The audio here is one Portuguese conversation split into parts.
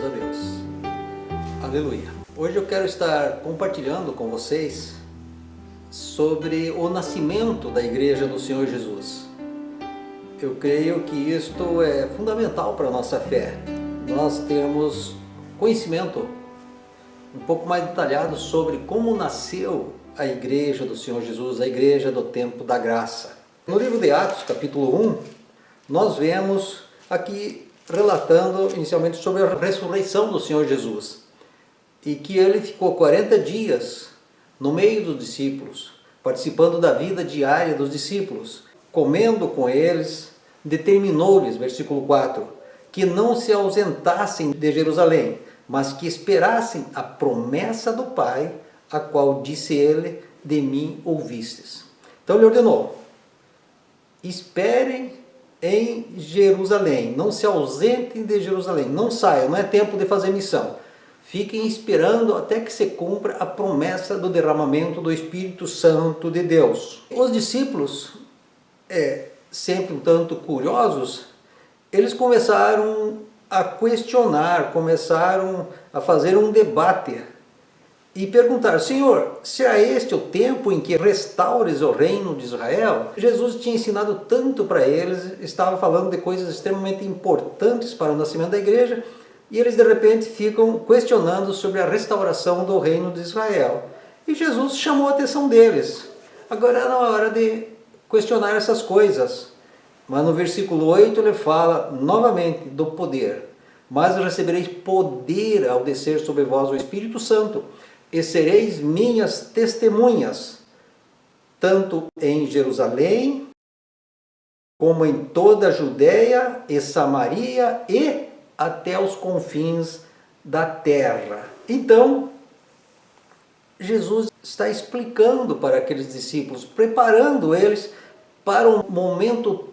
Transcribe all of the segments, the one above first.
a Deus. Aleluia. Hoje eu quero estar compartilhando com vocês sobre o nascimento da Igreja do Senhor Jesus. Eu creio que isto é fundamental para a nossa fé. Nós temos conhecimento um pouco mais detalhado sobre como nasceu a Igreja do Senhor Jesus, a Igreja do Tempo da Graça. No livro de Atos, capítulo 1, nós vemos aqui relatando inicialmente sobre a ressurreição do Senhor Jesus e que ele ficou 40 dias no meio dos discípulos, participando da vida diária dos discípulos, comendo com eles, determinou-lhes, versículo 4, que não se ausentassem de Jerusalém, mas que esperassem a promessa do Pai, a qual disse ele, de mim ouvistes. Então ele ordenou, esperem em Jerusalém, não se ausentem de Jerusalém, não saiam, não é tempo de fazer missão. Fiquem esperando até que se cumpra a promessa do derramamento do Espírito Santo de Deus. Os discípulos, sempre um tanto curiosos, eles começaram a questionar, começaram a fazer um debate e perguntar: Senhor, será este o tempo em que restaures o reino de Israel? Jesus tinha ensinado tanto para eles, estava falando de coisas extremamente importantes para o nascimento da igreja, e eles de repente ficam questionando sobre a restauração do reino de Israel. E Jesus chamou a atenção deles. Agora era a hora de questionar essas coisas. Mas no versículo 8 ele fala novamente do poder. Mas recebereis poder ao descer sobre vós o Espírito Santo, e sereis minhas testemunhas, tanto em Jerusalém, como em toda a Judéia e Samaria e até os confins da terra. Então, Jesus está explicando para aqueles discípulos, preparando eles para um momento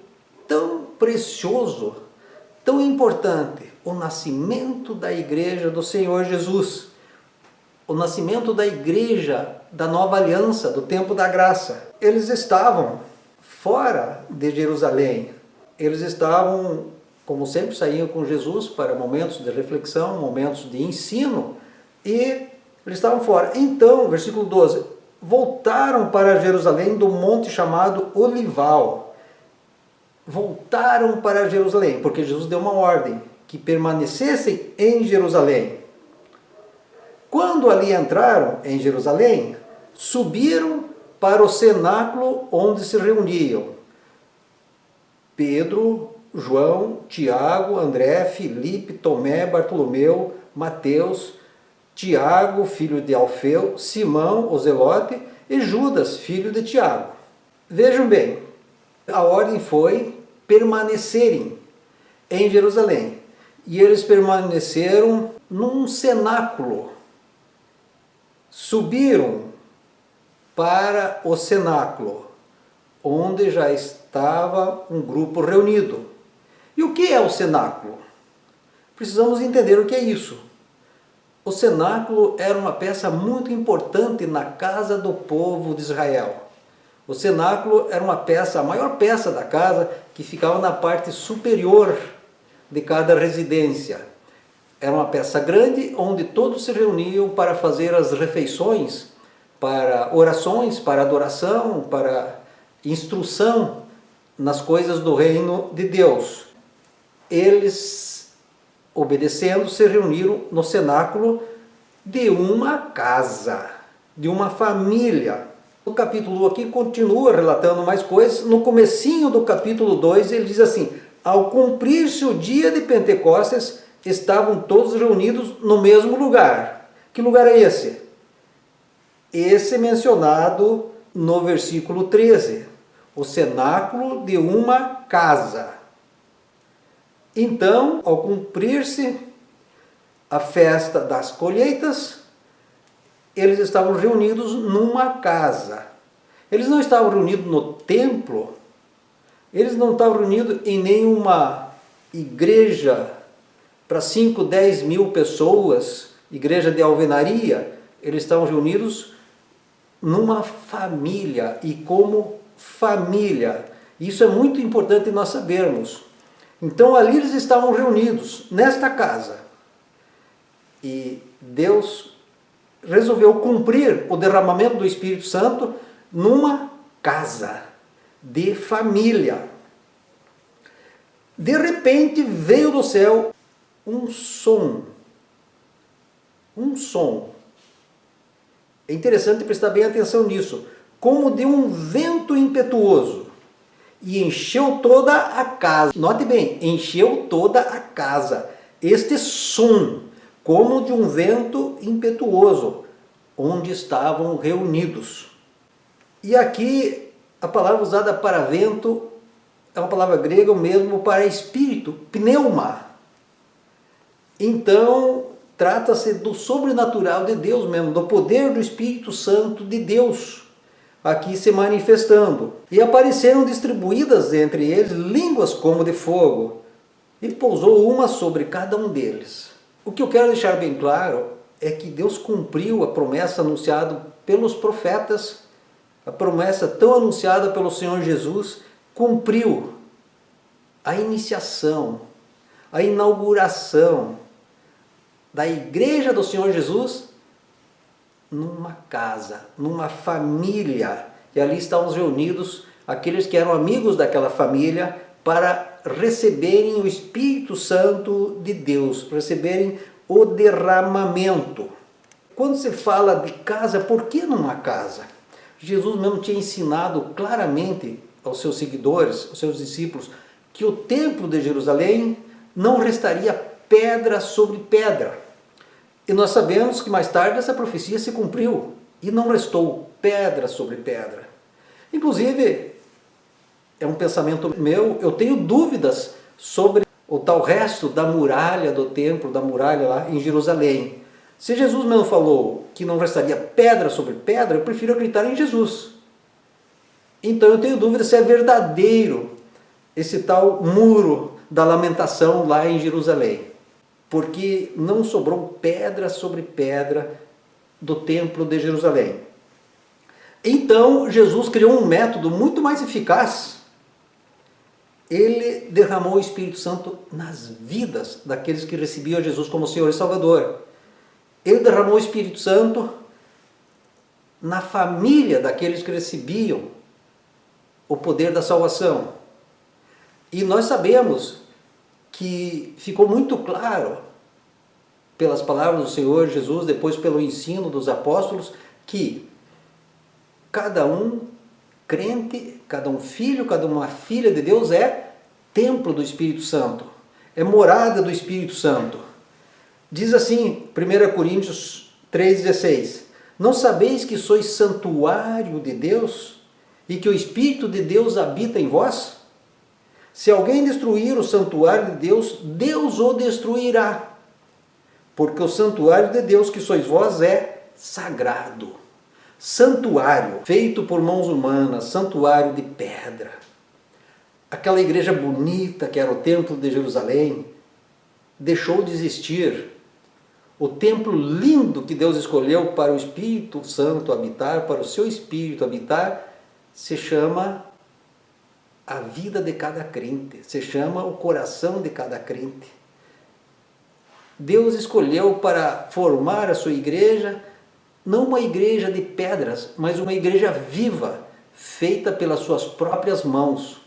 tão precioso, tão importante, o nascimento da Igreja do Senhor Jesus. O nascimento da igreja da nova aliança, do tempo da graça. Eles estavam fora de Jerusalém. Eles estavam, como sempre, saíam com Jesus para momentos de reflexão, momentos de ensino, e eles estavam fora. Então, versículo 12, voltaram para Jerusalém do monte chamado Olival. Voltaram para Jerusalém, porque Jesus deu uma ordem, que permanecessem em Jerusalém. Quando ali entraram em Jerusalém, subiram para o cenáculo onde se reuniam Pedro, João, Tiago, André, Filipe, Tomé, Bartolomeu, Mateus, Tiago, filho de Alfeu, Simão, o Zelote, e Judas, filho de Tiago. Vejam bem, a ordem foi permanecerem em Jerusalém. E eles permaneceram num cenáculo. Subiram para o cenáculo, onde já estava um grupo reunido. E o que é o cenáculo? Precisamos entender o que é isso. O cenáculo era uma peça muito importante na casa do povo de Israel. O cenáculo era uma peça, a maior peça da casa, que ficava na parte superior de cada residência. Era uma peça grande, onde todos se reuniam para fazer as refeições, para orações, para adoração, para instrução nas coisas do reino de Deus. Eles, obedecendo, se reuniram no cenáculo de uma casa, de uma família. O capítulo aqui continua relatando mais coisas. No comecinho do capítulo 2 ele diz assim: ao cumprir-se o dia de Pentecostes, estavam todos reunidos no mesmo lugar. Que lugar é esse? Esse mencionado no versículo 13. O cenáculo de uma casa. Então, ao cumprir-se a festa das colheitas, eles estavam reunidos numa casa. Eles não estavam reunidos no templo, eles não estavam reunidos em nenhuma igreja para 5, 10 mil pessoas, igreja de alvenaria. Eles estavam reunidos numa família e como família. Isso é muito importante nós sabermos. Então ali eles estavam reunidos, nesta casa. E Deus resolveu cumprir o derramamento do Espírito Santo numa casa de família. De repente veio do céu um som. Um som. É interessante prestar bem atenção nisso. Como de um vento impetuoso. E encheu toda a casa. Note bem, encheu toda a casa. Este som, como de um vento impetuoso, onde estavam reunidos. E aqui a palavra usada para vento é uma palavra grega mesmo para espírito, pneuma. Então, trata-se do sobrenatural de Deus mesmo, do poder do Espírito Santo de Deus aqui se manifestando. E apareceram distribuídas entre eles línguas como de fogo, e pousou uma sobre cada um deles. O que eu quero deixar bem claro é que Deus cumpriu a promessa anunciada pelos profetas, a promessa tão anunciada pelo Senhor Jesus, cumpriu a iniciação, a inauguração da igreja do Senhor Jesus numa casa, numa família. E ali estavam reunidos aqueles que eram amigos daquela família para receberem o Espírito Santo de Deus, receberem o derramamento. Quando se fala de casa, por que numa casa? Jesus mesmo tinha ensinado claramente aos seus seguidores, aos seus discípulos, que o templo de Jerusalém não restaria pedra sobre pedra. E nós sabemos que mais tarde essa profecia se cumpriu e não restou pedra sobre pedra. Inclusive, é um pensamento meu, eu tenho dúvidas sobre o tal resto da muralha do templo, da muralha lá em Jerusalém. Se Jesus mesmo falou que não restaria pedra sobre pedra, eu prefiro acreditar em Jesus. Então eu tenho dúvida se é verdadeiro esse tal muro da lamentação lá em Jerusalém. Porque não sobrou pedra sobre pedra do templo de Jerusalém. Então Jesus criou um método muito mais eficaz. Ele derramou o Espírito Santo nas vidas daqueles que recebiam Jesus como Senhor e Salvador. Ele derramou o Espírito Santo na família daqueles que recebiam o poder da salvação. E nós sabemos que ficou muito claro pelas palavras do Senhor Jesus, depois pelo ensino dos apóstolos, que cada um crente, cada um filho, cada uma filha de Deus é templo do Espírito Santo, é morada do Espírito Santo. Diz assim, 1 Coríntios 3,16: não sabeis que sois santuário de Deus e que o Espírito de Deus habita em vós? Se alguém destruir o santuário de Deus, Deus o destruirá. Porque o santuário de Deus que sois vós é sagrado. Santuário, feito por mãos humanas, santuário de pedra. Aquela igreja bonita que era o templo de Jerusalém, deixou de existir. O templo lindo que Deus escolheu para o Espírito Santo habitar, para o seu Espírito habitar, se chama a vida de cada crente, se chama o coração de cada crente. Deus escolheu para formar a sua igreja, não uma igreja de pedras, mas uma igreja viva, feita pelas suas próprias mãos.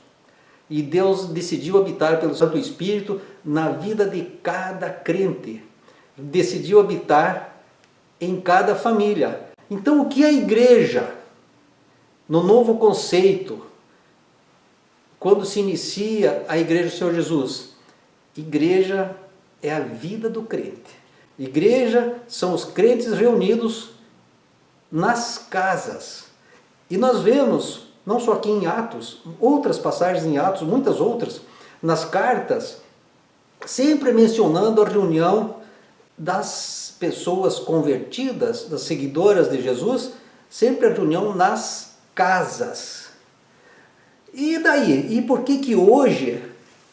E Deus decidiu habitar pelo Santo Espírito na vida de cada crente. Decidiu habitar em cada família. Então, o que é a igreja? No novo conceito, quando se inicia a igreja do Senhor Jesus, igreja é a vida do crente. Igreja são os crentes reunidos nas casas. E nós vemos, não só aqui em Atos, outras passagens em Atos, muitas outras, nas cartas, sempre mencionando a reunião das pessoas convertidas, das seguidoras de Jesus, sempre a reunião nas casas. E daí? E por que hoje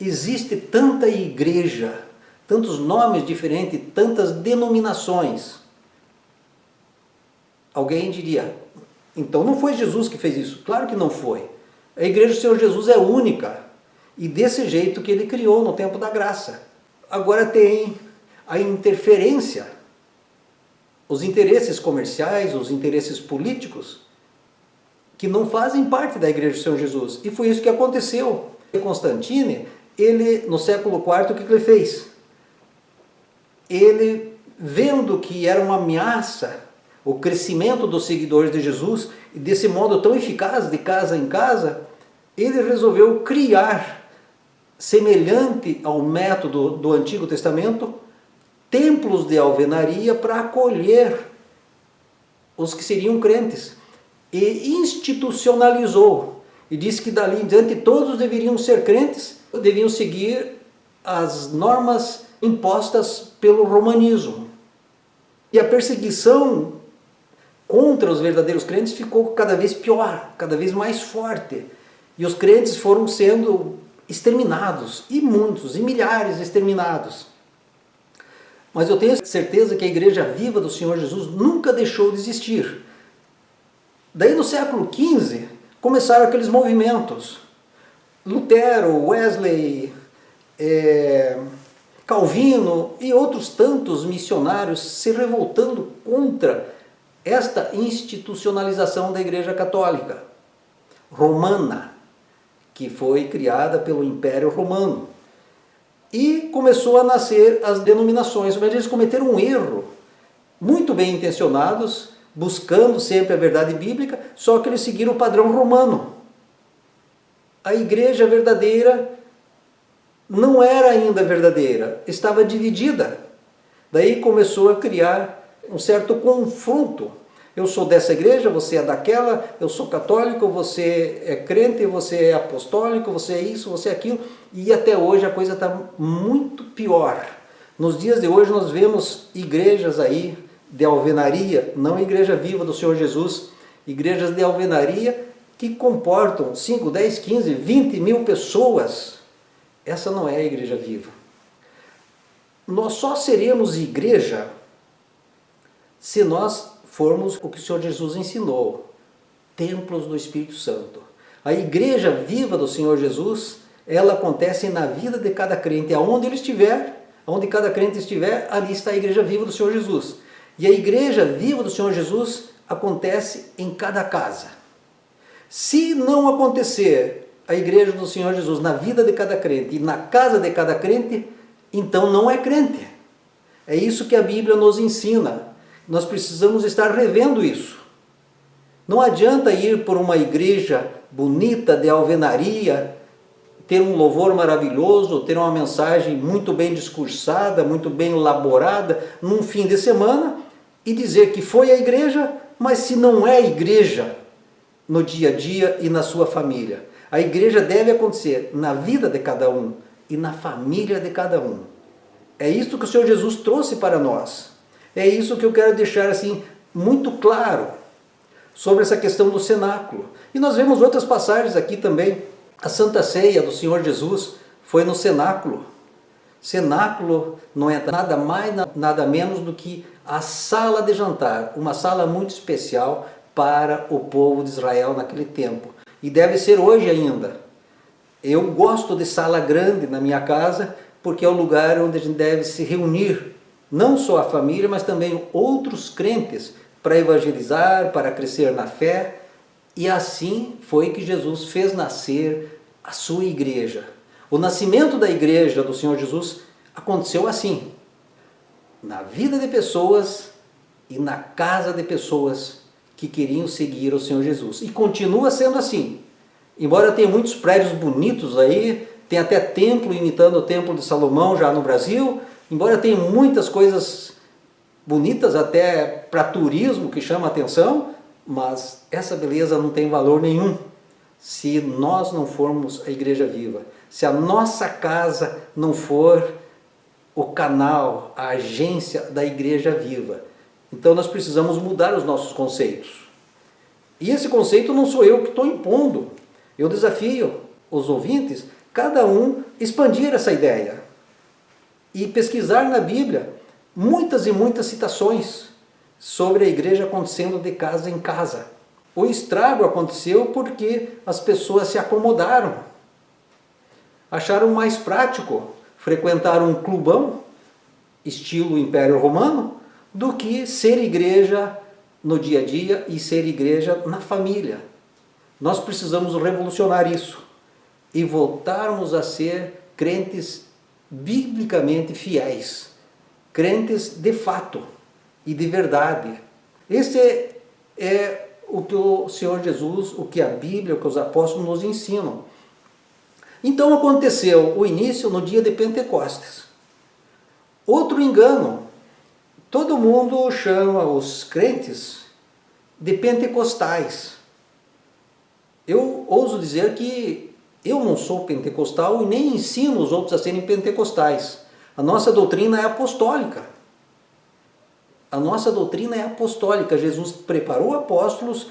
existe tanta igreja, tantos nomes diferentes, tantas denominações? Alguém diria, então não foi Jesus que fez isso? Claro que não foi. A igreja do Senhor Jesus é única, e desse jeito que ele criou no tempo da graça. Agora tem a interferência os interesses comerciais, os interesses políticos, que não fazem parte da Igreja do Senhor Jesus. E foi isso que aconteceu. Constantino, ele, no século IV, o que ele fez? Ele, vendo que era uma ameaça o crescimento dos seguidores de Jesus, e desse modo tão eficaz, de casa em casa, ele resolveu criar, semelhante ao método do Antigo Testamento, templos de alvenaria para acolher os que seriam crentes. E institucionalizou, e disse que dali em diante todos deveriam ser crentes, deviam seguir as normas impostas pelo romanismo. E a perseguição contra os verdadeiros crentes ficou cada vez pior, cada vez mais forte. E os crentes foram sendo exterminados, e muitos, e milhares exterminados. Mas eu tenho certeza que a Igreja Viva do Senhor Jesus nunca deixou de existir. Daí no século XV começaram aqueles movimentos. Lutero, Wesley, Calvino e outros tantos missionários se revoltando contra esta institucionalização da Igreja Católica Romana, que foi criada pelo Império Romano. E começou a nascer as denominações, mas eles cometeram um erro, muito bem intencionados, buscando sempre a verdade bíblica, só que eles seguiram o padrão romano. A igreja verdadeira não era ainda verdadeira, estava dividida. Daí começou a criar um certo confronto. Eu sou dessa igreja, você é daquela, eu sou católico, você é crente, você é apostólico, você é isso, você é aquilo. E até hoje a coisa está muito pior. Nos dias de hoje nós vemos igrejas aí de alvenaria, não a Igreja Viva do Senhor Jesus, igrejas de alvenaria que comportam 5, 10, 15, 20 mil pessoas. Essa não é a Igreja Viva. Nós só seremos igreja se nós formos o que o Senhor Jesus ensinou, templos do Espírito Santo. A Igreja Viva do Senhor Jesus, ela acontece na vida de cada crente, aonde ele estiver, aonde cada crente estiver, ali está a Igreja Viva do Senhor Jesus. E a Igreja Viva do Senhor Jesus acontece em cada casa. Se não acontecer a Igreja do Senhor Jesus na vida de cada crente e na casa de cada crente, então não é crente. É isso que a Bíblia nos ensina. Nós precisamos estar revendo isso. Não adianta ir por uma igreja bonita de alvenaria, ter um louvor maravilhoso, ter uma mensagem muito bem discursada, muito bem elaborada, num fim de semana, e dizer que foi a igreja, mas se não é igreja no dia a dia e na sua família. A igreja deve acontecer na vida de cada um e na família de cada um. É isso que o Senhor Jesus trouxe para nós. É isso que eu quero deixar assim muito claro sobre essa questão do cenáculo. E nós vemos outras passagens aqui também. A Santa Ceia do Senhor Jesus foi no cenáculo. Cenáculo não é nada mais, nada menos do que a sala de jantar, uma sala muito especial para o povo de Israel naquele tempo. E deve ser hoje ainda. Eu gosto de sala grande na minha casa, porque é o lugar onde a gente deve se reunir, não só a família, mas também outros crentes, para evangelizar, para crescer na fé. E assim foi que Jesus fez nascer a sua igreja. O nascimento da igreja do Senhor Jesus aconteceu assim, na vida de pessoas e na casa de pessoas que queriam seguir o Senhor Jesus. E continua sendo assim. Embora tenha muitos prédios bonitos aí, tem até templo imitando o templo de Salomão já no Brasil, embora tenha muitas coisas bonitas até para turismo que chama a atenção, mas essa beleza não tem valor nenhum se nós não formos a igreja viva. Se a nossa casa não for o canal, a agência da igreja viva. Então nós precisamos mudar os nossos conceitos. E esse conceito não sou eu que estou impondo. Eu desafio os ouvintes, cada um, expandir essa ideia e pesquisar na Bíblia muitas e muitas citações sobre a igreja acontecendo de casa em casa. O estrago aconteceu porque as pessoas se acomodaram, acharam mais prático frequentar um clubão, estilo Império Romano, do que ser igreja no dia a dia e ser igreja na família. Nós precisamos revolucionar isso e voltarmos a ser crentes biblicamente fiéis, crentes de fato e de verdade. Esse é o que o Senhor Jesus, o que a Bíblia, o que os apóstolos nos ensinam. Então aconteceu o início no dia de Pentecostes. Outro engano, todo mundo chama os crentes de pentecostais. Eu ouso dizer que eu não sou pentecostal e nem ensino os outros a serem pentecostais. A nossa doutrina é apostólica. A nossa doutrina é apostólica. Jesus preparou apóstolos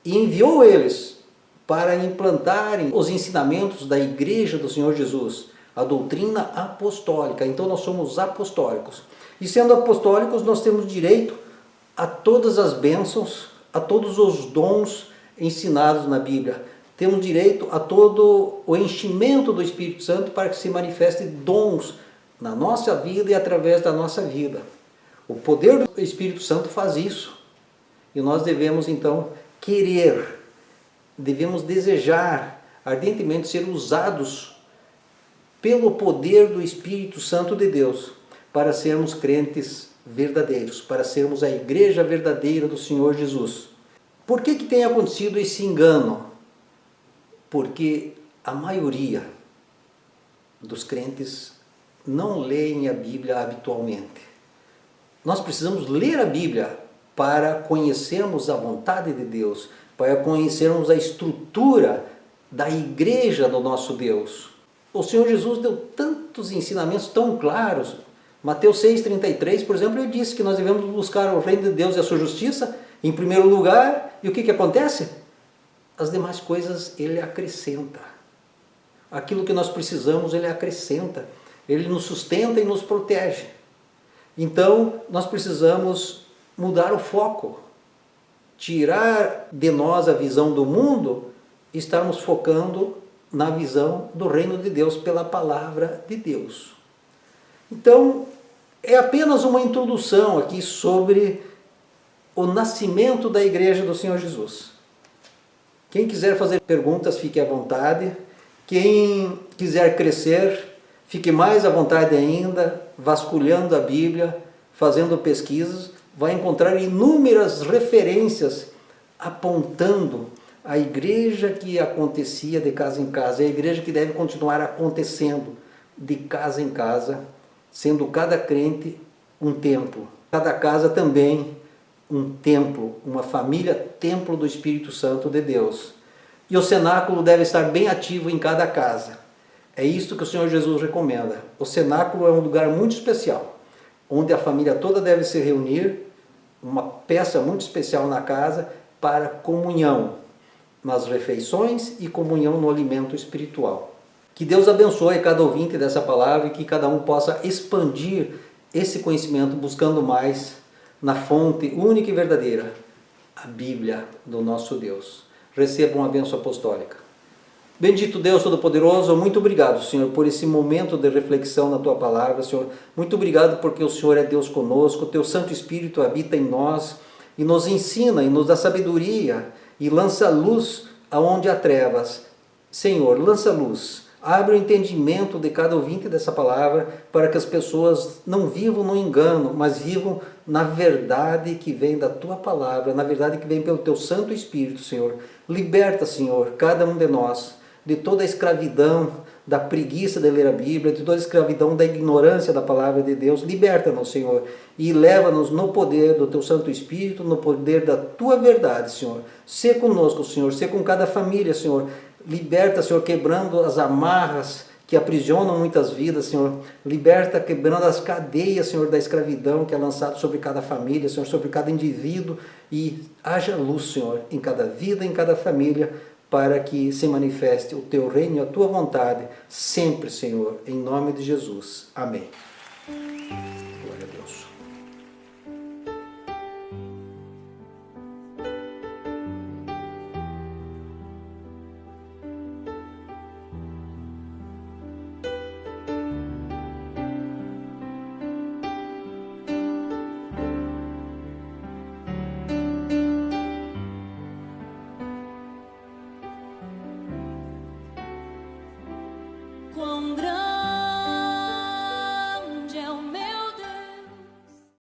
e enviou eles para implantarem os ensinamentos da igreja do Senhor Jesus. A doutrina apostólica. Então nós somos apostólicos. E sendo apostólicos, nós temos direito a todas as bênçãos, a todos os dons ensinados na Bíblia. Temos direito a todo o enchimento do Espírito Santo para que se manifeste dons na nossa vida e através da nossa vida. O poder do Espírito Santo faz isso. E nós devemos então querer, devemos desejar ardentemente ser usados pelo poder do Espírito Santo de Deus para sermos crentes verdadeiros, para sermos a igreja verdadeira do Senhor Jesus. Por que tem acontecido esse engano? Porque a maioria dos crentes não leem a Bíblia habitualmente. Nós precisamos ler a Bíblia para conhecermos a vontade de Deus, para conhecermos a estrutura da igreja do nosso Deus. O Senhor Jesus deu tantos ensinamentos tão claros. Mateus 6,33, por exemplo, ele disse que nós devemos buscar o reino de Deus e a sua justiça em primeiro lugar. E o que acontece? As demais coisas ele acrescenta. Aquilo que nós precisamos ele acrescenta. Ele nos sustenta e nos protege. Então nós precisamos mudar o foco. Tirar de nós a visão do mundo e estarmos focando na visão do reino de Deus pela palavra de Deus. Então, é apenas uma introdução aqui sobre o nascimento da igreja do Senhor Jesus. Quem quiser fazer perguntas, fique à vontade. Quem quiser crescer, fique mais à vontade ainda, vasculhando a Bíblia, fazendo pesquisas, vai encontrar inúmeras referências apontando a igreja que acontecia de casa em casa, a igreja que deve continuar acontecendo de casa em casa, sendo cada crente um templo, cada casa também um templo, uma família, templo do Espírito Santo de Deus. E o cenáculo deve estar bem ativo em cada casa. É isso que o Senhor Jesus recomenda. O cenáculo é um lugar muito especial, onde a família toda deve se reunir, uma peça muito especial na casa para comunhão nas refeições e comunhão no alimento espiritual. Que Deus abençoe cada ouvinte dessa palavra e que cada um possa expandir esse conhecimento buscando mais na fonte única e verdadeira, a Bíblia do nosso Deus. Recebam a bênção apostólica. Bendito Deus Todo-Poderoso, muito obrigado, Senhor, por esse momento de reflexão na Tua Palavra, Senhor. Muito obrigado porque o Senhor é Deus conosco, o Teu Santo Espírito habita em nós e nos ensina e nos dá sabedoria e lança luz aonde há trevas. Senhor, lança luz. Abre o entendimento de cada ouvinte dessa palavra para que as pessoas não vivam no engano, mas vivam na verdade que vem da Tua palavra, na verdade que vem pelo Teu Santo Espírito, Senhor. Liberta, Senhor, cada um de nós de toda a escravidão, da preguiça de ler a Bíblia, de toda a escravidão da ignorância da palavra de Deus. Liberta-nos, Senhor, e leva-nos no poder do Teu Santo Espírito, no poder da Tua verdade, Senhor. Sê conosco, Senhor, sê com cada família, Senhor. Liberta, Senhor, quebrando as amarras que aprisionam muitas vidas, Senhor. Liberta, quebrando as cadeias, Senhor, da escravidão que é lançado sobre cada família, Senhor, sobre cada indivíduo. E haja luz, Senhor, em cada vida, em cada família, para que se manifeste o Teu reino e a Tua vontade, sempre, Senhor, em nome de Jesus. Amém. Glória a Deus. quão grande